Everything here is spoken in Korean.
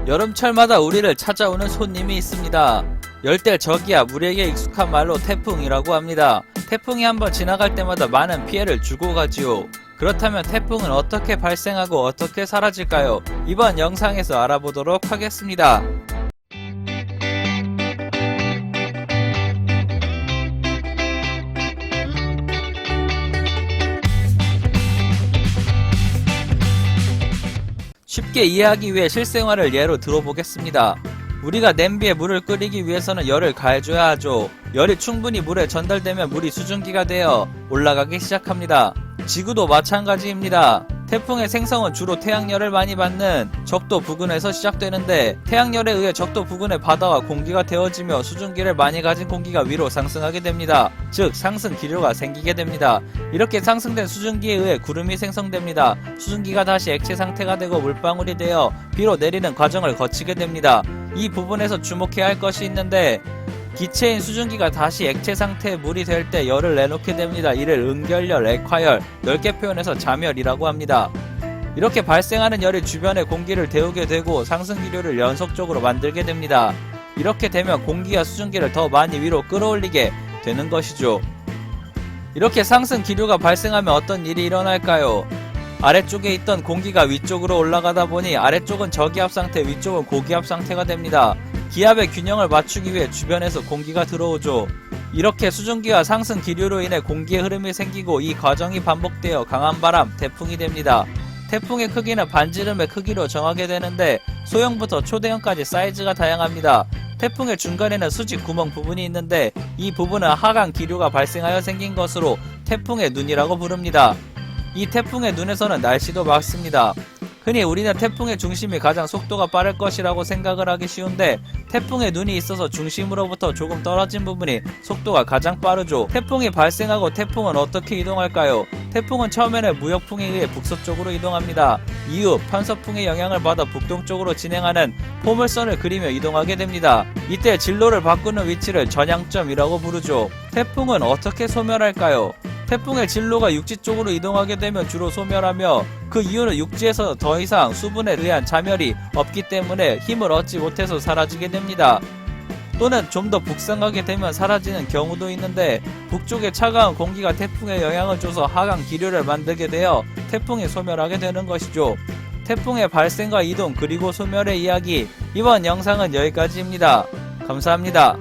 여름철마다 우리를 찾아오는 손님이 있습니다. 열대 저기압, 우리에게 익숙한 말로 태풍이라고 합니다. 태풍이 한번 지나갈 때마다 많은 피해를 주고 가지요. 그렇다면 태풍은 어떻게 발생하고 어떻게 사라질까요? 이번 영상에서 알아보도록 하겠습니다. 쉽게 이해하기 위해 실생활을 예로 들어보겠습니다. 우리가 냄비에 물을 끓이기 위해서는 열을 가해줘야 하죠. 열이 충분히 물에 전달되면 물이 수증기가 되어 올라가기 시작합니다. 지구도 마찬가지입니다. 태풍의 생성은 주로 태양열을 많이 받는 적도 부근에서 시작되는데, 태양열에 의해 적도 부근의 바다와 공기가 데워지며 수증기를 많이 가진 공기가 위로 상승하게 됩니다. 즉 상승 기류가 생기게 됩니다. 이렇게 상승된 수증기에 의해 구름이 생성됩니다. 수증기가 다시 액체 상태가 되고 물방울이 되어 비로 내리는 과정을 거치게 됩니다. 이 부분에서 주목해야 할 것이 있는데, 기체인 수증기가 다시 액체 상태의 물이 될 때 열을 내놓게 됩니다. 이를 응결열, 액화열, 넓게 표현해서 잠열이라고 합니다. 이렇게 발생하는 열이 주변의 공기를 데우게 되고 상승기류를 연속적으로 만들게 됩니다. 이렇게 되면 공기와 수증기를 더 많이 위로 끌어올리게 되는 것이죠. 이렇게 상승기류가 발생하면 어떤 일이 일어날까요? 아래쪽에 있던 공기가 위쪽으로 올라가다 보니 아래쪽은 저기압 상태, 위쪽은 고기압 상태가 됩니다. 기압의 균형을 맞추기 위해 주변에서 공기가 들어오죠. 이렇게 수증기와 상승 기류로 인해 공기의 흐름이 생기고 이 과정이 반복되어 강한 바람, 태풍이 됩니다. 태풍의 크기는 반지름의 크기로 정하게 되는데 소형부터 초대형까지 사이즈가 다양합니다. 태풍의 중간에는 수직 구멍 부분이 있는데 이 부분은 하강 기류가 발생하여 생긴 것으로 태풍의 눈이라고 부릅니다. 이 태풍의 눈에서는 날씨도 맑습니다. 흔히 우리는 태풍의 중심이 가장 속도가 빠를 것이라고 생각을 하기 쉬운데, 태풍의 눈이 있어서 중심으로부터 조금 떨어진 부분이 속도가 가장 빠르죠. 태풍이 발생하고 태풍은 어떻게 이동할까요? 태풍은 처음에는 무역풍에 의해 북서쪽으로 이동합니다. 이후 편서풍의 영향을 받아 북동쪽으로 진행하는 포물선을 그리며 이동하게 됩니다. 이때 진로를 바꾸는 위치를 전향점이라고 부르죠. 태풍은 어떻게 소멸할까요? 태풍의 진로가 육지 쪽으로 이동하게 되면 주로 소멸하며, 그 이유는 육지에서 더 이상 수분에 의한 잠열이 없기 때문에 힘을 얻지 못해서 사라지게 됩니다. 또는 좀 더 북상하게 되면 사라지는 경우도 있는데, 북쪽의 차가운 공기가 태풍에 영향을 줘서 하강 기류를 만들게 되어 태풍이 소멸하게 되는 것이죠. 태풍의 발생과 이동 그리고 소멸의 이야기, 이번 영상은 여기까지입니다. 감사합니다.